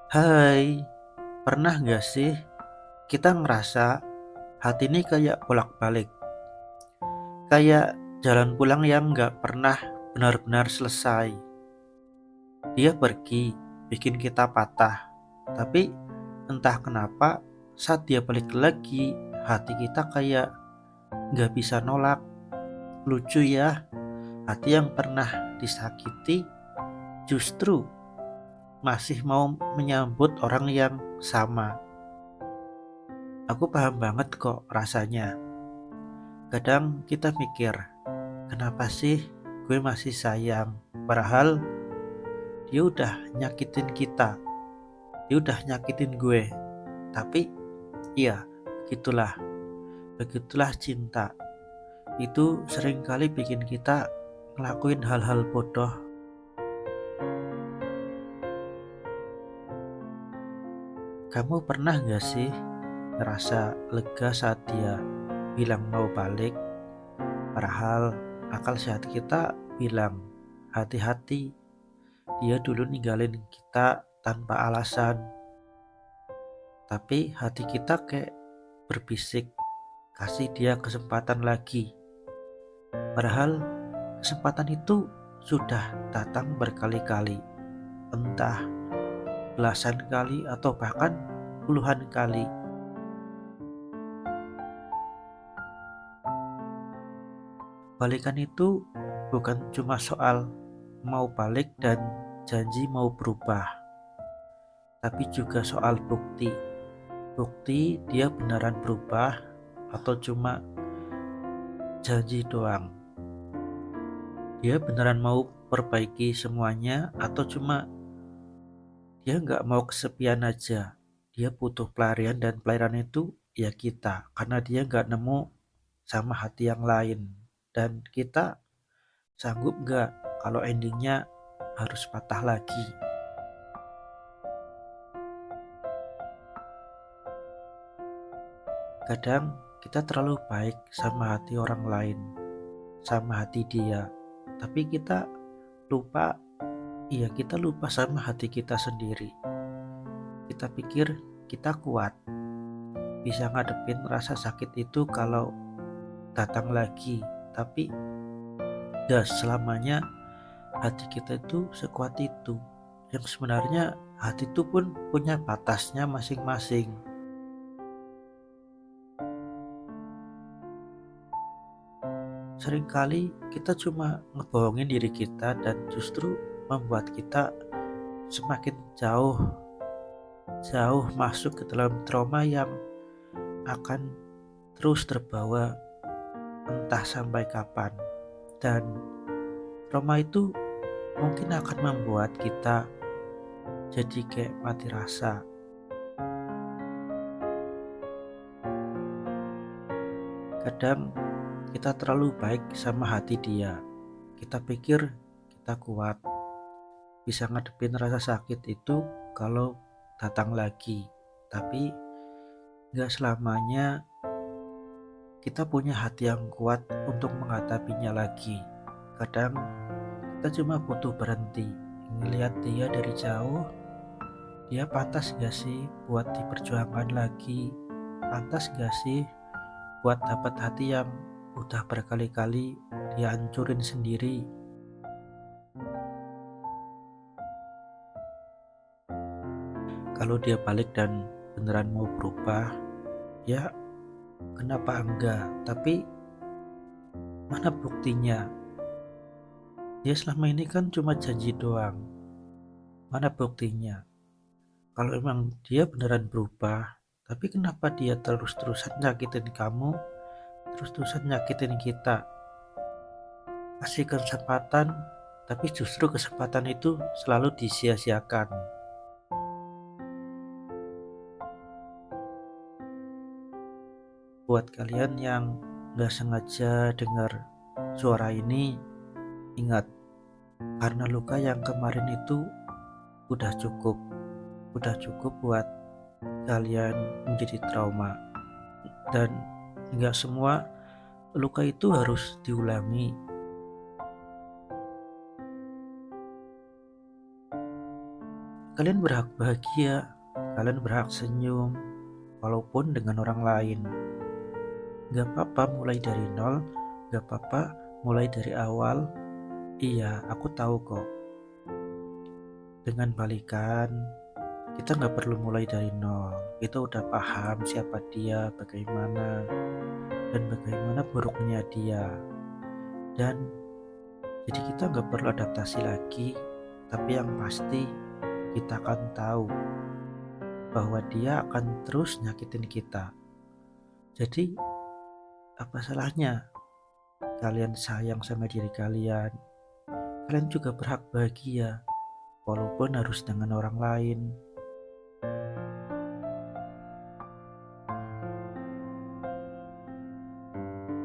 Hai, pernah nggak sih kita ngerasa hati ini kayak bolak-balik, kayak jalan pulang yang nggak pernah benar-benar selesai. Dia pergi, bikin kita patah, tapi entah kenapa saat dia balik lagi, hati kita kayak nggak bisa nolak. Lucu ya, hati yang pernah disakiti justru masih mau menyambut orang yang sama. Aku paham banget kok rasanya. Kadang kita mikir, kenapa sih gue masih sayang? Padahal dia udah nyakitin kita, dia udah nyakitin gue. Tapi iya, begitulah, begitulah cinta. Itu seringkali bikin kita ngelakuin hal-hal bodoh. Kamu pernah gak sih ngerasa lega saat dia bilang mau balik? Padahal akal sehat kita bilang, hati-hati, dia dulu ninggalin kita tanpa alasan. Tapi hati kita kayak berbisik, kasih dia kesempatan lagi. Padahal kesempatan itu sudah datang berkali-kali, entah belasan kali atau bahkan puluhan kali. Balikan itu bukan cuma soal mau balik dan janji mau berubah, tapi juga soal bukti. Bukti dia beneran berubah atau cuma janji doang. Dia beneran mau perbaiki semuanya atau cuma dia nggak mau kesepian aja. Dia butuh pelarian dan pelarian itu ya kita. Karena dia nggak nemu sama hati yang lain. Dan kita sanggup nggak kalau endingnya harus patah lagi. Kadang kita terlalu baik sama hati orang lain, sama hati dia. Tapi kita lupa, iya kita lupa sama hati kita sendiri. Kita pikir kita kuat, bisa ngadepin rasa sakit itu kalau datang lagi. Tapi gak selamanya hati kita itu sekuat itu. Yang sebenarnya hati itu pun punya batasnya masing-masing. Seringkali kita cuma ngebohongin diri kita dan justru membuat kita semakin jauh masuk ke dalam trauma yang akan terus terbawa entah sampai kapan. Dan trauma itu mungkin akan membuat kita jadi kayak mati rasa. Kadang kita terlalu baik sama hati dia. Kita pikir kita kuat, bisa ngadepin rasa sakit itu kalau datang lagi. Tapi gak selamanya kita punya hati yang kuat untuk menghadapinya lagi. Kadang kita cuma butuh berhenti, ngelihat dia dari jauh. Dia pantas gak sih buat diperjuangkan lagi? Pantas gak sih buat dapat hati yang udah berkali-kali dihancurin sendiri? Kalau dia balik dan beneran mau berubah, ya kenapa enggak? Tapi mana buktinya? Dia selama ini kan cuma janji doang. Mana buktinya? Kalau emang dia beneran berubah, tapi kenapa dia terus-terusan nyakitin kamu, terus-terusan nyakitin kita? Kasih kesempatan, tapi justru kesempatan itu selalu disia-siakan. Buat kalian yang gak sengaja dengar suara ini, ingat, karena luka yang kemarin itu udah cukup. Udah cukup buat kalian menjadi trauma. Dan gak semua luka itu harus diulangi. Kalian berhak bahagia, kalian berhak senyum, walaupun dengan orang lain. Gak apa-apa mulai dari nol, gak apa-apa mulai dari awal. Iya, aku tahu kok. Dengan balikan, kita nggak perlu mulai dari nol. Kita udah paham siapa dia, bagaimana, dan bagaimana buruknya dia. Dan jadi kita nggak perlu adaptasi lagi, tapi yang pasti kita akan tahu bahwa dia akan terus nyakitin kita. Jadi apa salahnya kalian sayang sama diri kalian? Kalian juga berhak bahagia, walaupun harus dengan orang lain.